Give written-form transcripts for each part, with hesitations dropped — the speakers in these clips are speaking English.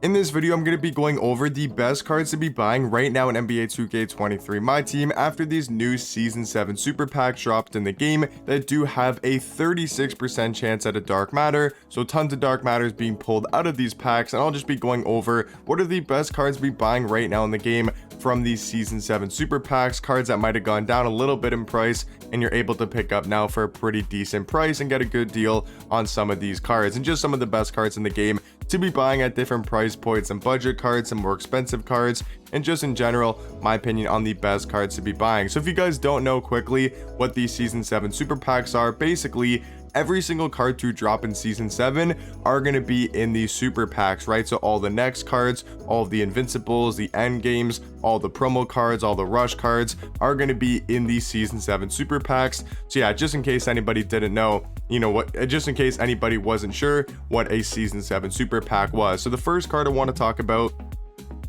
In this video, I'm going to be going over the best cards to be buying right now in NBA 2K23 My Team after these new Season 7 Super Packs dropped in the game that do have a 36% chance at a Dark Matter, so tons of Dark Matters being pulled out of these packs, and I'll just be going over what are the best cards to be buying right now in the game from these Season 7 Super Packs, cards that might have gone down a little bit in price, and you're able to pick up now for a pretty decent price and get a good deal on some of these cards, and just some of the best cards in the game to be buying at different price points, and budget cards, some more expensive cards, and just in general my opinion on the best cards to be buying. So if you guys don't know quickly what these Season 7 Super Packs are, basically every single card to drop in Season 7 are going to be in these super packs, right? So all the next cards, all of the invincibles, the end games, all the promo cards, all the rush cards are going to be in these Season 7 super packs. So yeah, just in case anybody didn't know, just in case anybody wasn't sure what a Season 7 super pack was. So the first card I want to talk about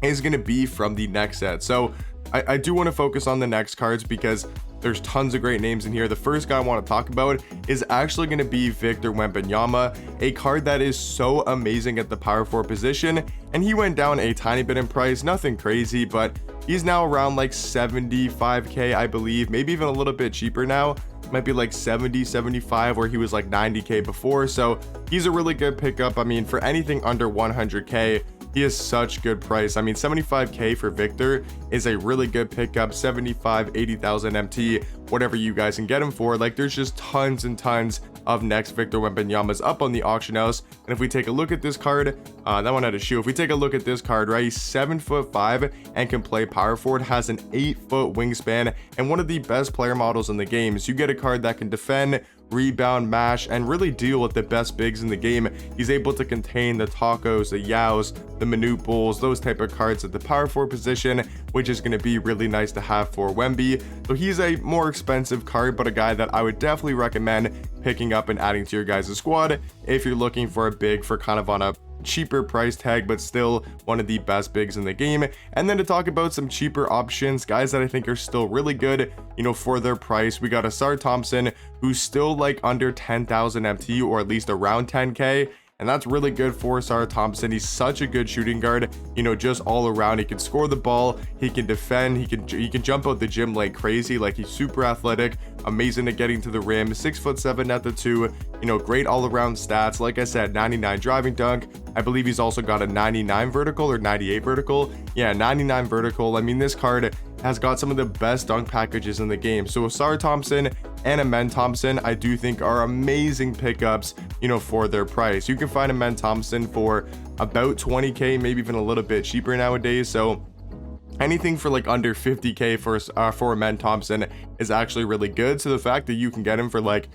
is going to be from the next set. So I do want to focus on the next cards because there's tons of great names in here. The first guy I want to talk about is actually going to be Victor Wembanyama, a card that is so amazing at the power forward position, and he went down a tiny bit in price, nothing crazy, but he's now around like 75k, I believe, maybe even a little bit cheaper now. Might be like 70, 75, where he was like 90k before. So he's a really good pickup. I mean, for anything under 100k, he is such good price. I mean, 75k for Victor is a really good pickup. 75, 80,000 MT, whatever you guys can get him for. Like, there's just tons and tons of next Victor Wembanyama's up on the auction house. And if we take a look at this card, that one had a shoe. If we take a look at this card, right, he's 7'5" and can play power forward, has an 8-foot wingspan, and one of the best player models in the game. So you get a card that can defend, rebound, mash, and really deal with the best bigs in the game. He's able to contain the Tacos, the Yaos, the Minute Bulls, those type of cards at the power forward position, which is going to be really nice to have for Wemby. So he's a more expensive card, but a guy that I would definitely recommend picking up and adding to your guys' squad if you're looking for a big for kind of on a cheaper price tag, but still one of the best bigs in the game. And then to talk about some cheaper options, guys that I think are still really good, for their price, we got Ausar Thompson, who's still like under 10,000 MT, or at least around 10k. And that's really good for Ausar Thompson. He's such a good shooting guard, just all around. He can score the ball, he can defend, he can jump out the gym like crazy. Like, he's super athletic, amazing at getting to the rim, 6'7" at the 2, great all around stats. Like I said, 99 driving dunk. I believe he's also got a 99 vertical or 98 vertical. Yeah, 99 vertical. I mean, this card has got some of the best dunk packages in the game. So Ausar Thompson and Amen Thompson, I do think are amazing pickups, for their price. You can find Amen Thompson for about 20k, maybe even a little bit cheaper nowadays. So anything for like under 50k for Amen Thompson is actually really good. So the fact that you can get him for like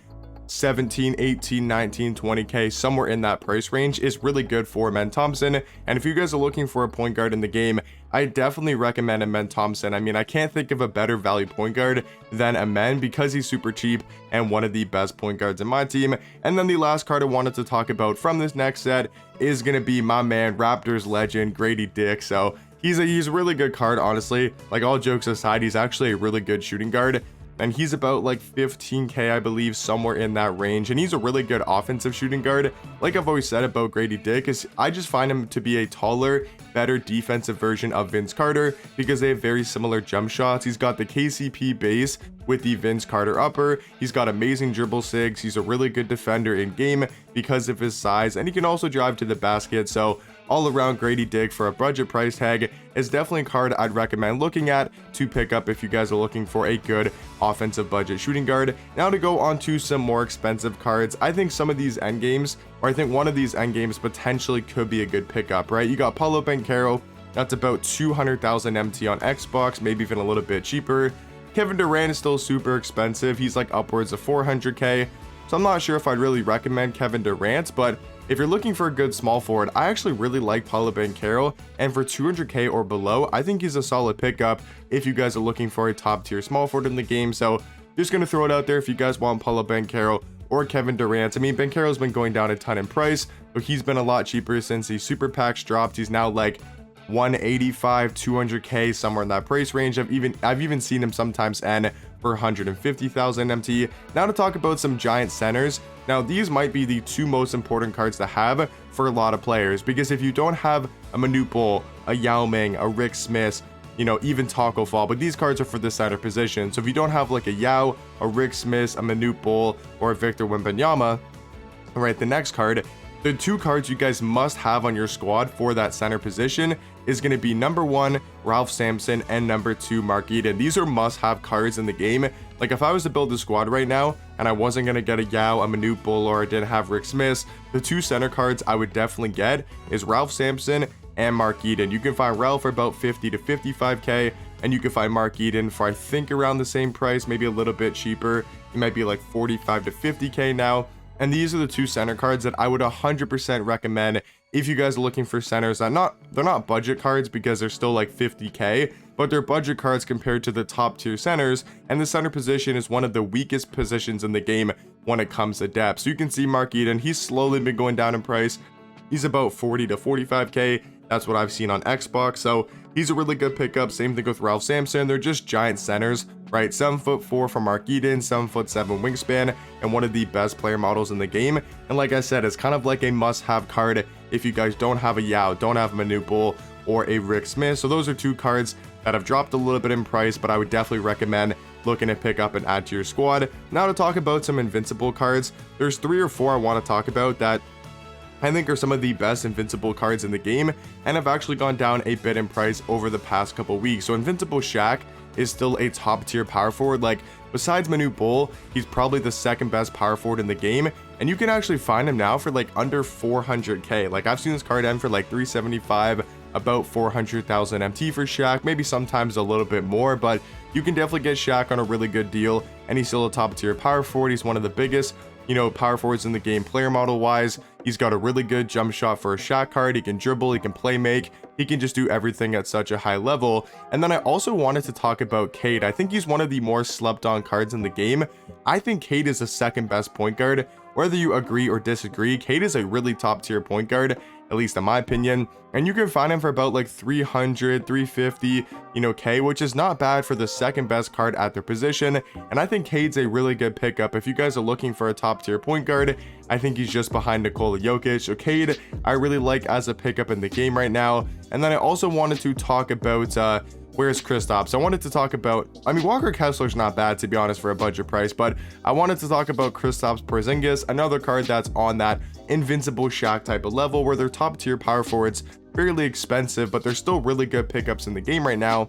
17, 18, 19, 20k, somewhere in that price range is really good for Amen Thompson. And if you guys are looking for a point guard in the game, I definitely recommend Amen Thompson. I mean, I can't think of a better value point guard than Amen because he's super cheap and one of the best point guards in my team. And then the last card I wanted to talk about from this next set is going to be my man, Raptors legend, Grady Dick. So he's a really good card, honestly. Like, all jokes aside, he's actually a really good shooting guard. And he's about like 15k, I believe, somewhere in that range. And he's a really good offensive shooting guard. Like I've always said about Grady Dick, is I just find him to be a taller, better defensive version of Vince Carter because they have very similar jump shots. He's got the KCP base with the Vince Carter upper. He's got amazing dribble sigs. He's a really good defender in game because of his size, and he can also drive to the basket. So all around, Grady Dick for a budget price tag is definitely a card I'd recommend looking at to pick up if you guys are looking for a good offensive budget shooting guard. Now to go on to some more expensive cards, I think some of these end games, or I think one of these end games potentially could be a good pickup, right? You got Paolo Banchero, that's about 200,000 MT on Xbox, maybe even a little bit cheaper. Kevin Durant is still super expensive. He's like upwards of 400k. So I'm not sure if I'd really recommend Kevin Durant, but if you're looking for a good small forward, I actually really like Paolo Banchero, and for 200k or below, I think he's a solid pickup if you guys are looking for a top tier small forward in the game. So just gonna throw it out there if you guys want Paolo Banchero or Kevin Durant. I mean, Banchero's been going down a ton in price, but he's been a lot cheaper since the super packs dropped. He's now like 185, 200k, somewhere in that price range. I've even seen him sometimes end for 150,000 MT. Now to talk about some giant centers, Now, these might be the two most important cards to have for a lot of players, because if you don't have a Manute Bol, a Yao Ming, a Rick Smith, you know, even Taco Fall, but these cards are for the center position. So if you don't have like a Yao, a Rick Smith, a Manute Bol, or a Victor Wembanyama, right, the next card, the two cards you guys must have on your squad for that center position is going to be number 1, Ralph Sampson, and number 2, Mark Eden. These are must-have cards in the game. Like, if I was to build the squad right now, and I wasn't going to get a Yao, a Manute Bol, or I didn't have Rick Smith, the two center cards I would definitely get is Ralph Sampson and Mark Eden. You can find Ralph for about 50 to 55k, and you can find Mark Eden for, I think, around the same price, maybe a little bit cheaper. He might be like 45 to 50k now. And these are the two center cards that I would 100% recommend if you guys are looking for centers. They're not budget cards because they're still like 50k, but they're budget cards compared to the top tier centers, and the center position is one of the weakest positions in the game when it comes to depth. So you can see Mark Eden, he's slowly been going down in price. He's about 40 to 45k. That's what I've seen on Xbox, so he's a really good pickup. Same thing with Ralph Sampson. They're just giant centers, right? 7'4" for Mark Eden, 7'7" wingspan, and one of the best player models in the game. And like I said, it's kind of like a must-have card if you guys don't have a Yao, don't have a Manute Bol, or a Rick Smith. So those are two cards that have dropped a little bit in price, but I would definitely recommend looking to pick up and add to your squad. Now to talk about some invincible cards, there's 3 or 4 I want to talk about that I think are some of the best invincible cards in the game, and have actually gone down a bit in price over the past couple weeks. So Invincible Shaq is still a top tier power forward. Like, besides Manute Bol, he's probably the second best power forward in the game, and you can actually find him now for like under 400k. Like, I've seen this card end for like 375, about 400,000 MT for Shaq, maybe sometimes a little bit more, but you can definitely get Shaq on a really good deal, and he's still a top tier power forward. He's one of the biggest, you know, power forwards in the game player model wise. He's got a really good jump shot for a Shaq card. He can dribble, he can play make, he can just do everything at such a high level. And then I also wanted to talk about Cade. I think he's one of the more slept on cards in the game. I think Cade is the second best point guard. Whether you agree or disagree, Cade is a really top tier point guard, at least in my opinion, and you can find him for about like 300, 350, you know, K, which is not bad for the second best card at their position. And I think Cade's a really good pickup if you guys are looking for a top tier point guard. I think he's just behind Nikola Jokic. So Cade, I really like as a pickup in the game right now. And then I also wanted to talk about where's Kristaps? I wanted to talk about, I mean, Walker Kessler's not bad, to be honest, for a budget price, but I wanted to talk about Kristaps Porzingis, another card that's on that Invincible Shaq type of level, where they're top tier power forwards, fairly expensive, but they're still really good pickups in the game right now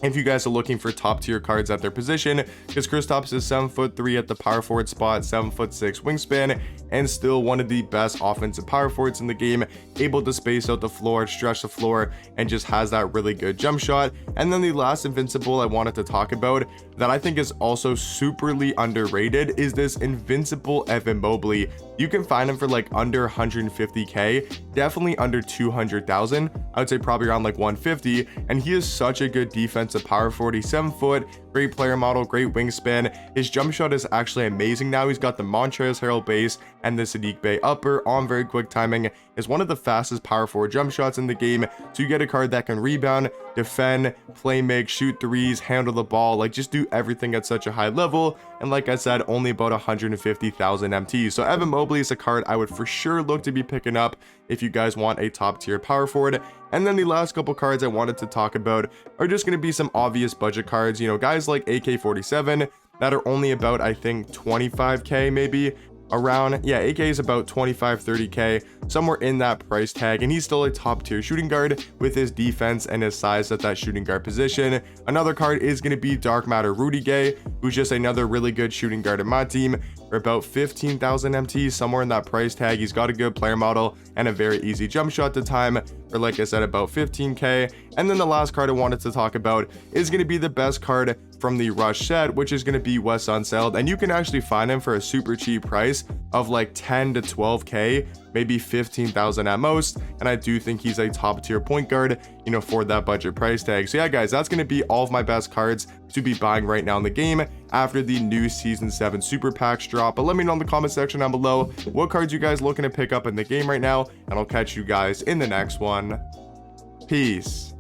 if you guys are looking for top tier cards at their position, because Kristaps is 7'3" at the power forward spot, 7'6" wingspan, and still one of the best offensive power forwards in the game, able to space out the floor, stretch the floor, and just has that really good jump shot. And then the last invincible I wanted to talk about that I think is also superly underrated is this invincible Evan Mobley. You can find him for like under 150k, definitely under 200,000. I would say probably around like 150, and he is such a good defensive power forward. He's 7 foot, great player model, great wingspan. His jump shot is actually amazing now. He's got the Montrezl Harrell base and the Sadiq Bey upper on very quick timing. Is one of the fastest power forward jump shots in the game. So you get a card that can rebound, defend, play make, shoot threes, handle the ball, like just do everything at such a high level. And like I said, only about 150,000 MT. So Evan Mobley is a card I would for sure look to be picking up if you guys want a top tier power forward. And then the last couple cards I wanted to talk about are just going to be some obvious budget cards, you know, guys like AK-47 that are only about, I think, 25k maybe. Around, yeah, AK is about 25-30k, somewhere in that price tag, and he's still a top tier shooting guard with his defense and his size at that shooting guard position. Another card is going to be Dark Matter Rudy Gay, who's just another really good shooting guard in my team for about 15,000 MT, somewhere in that price tag. He's got a good player model and a very easy jump shot to time for, like I said, about 15k. And then the last card I wanted to talk about is going to be the best card from the Rush set, which is going to be Wes Unseld, and you can actually find him for a super cheap price of like 10 to 12k, maybe 15,000 at most. And I do think he's a top tier point guard, you know, for that budget price tag. So yeah, guys, that's going to be all of my best cards to be buying right now in the game after the new season 7 super packs drop. But let me know in the comment section down below what cards you guys looking to pick up in the game right now, and I'll catch you guys in the next one. Peace.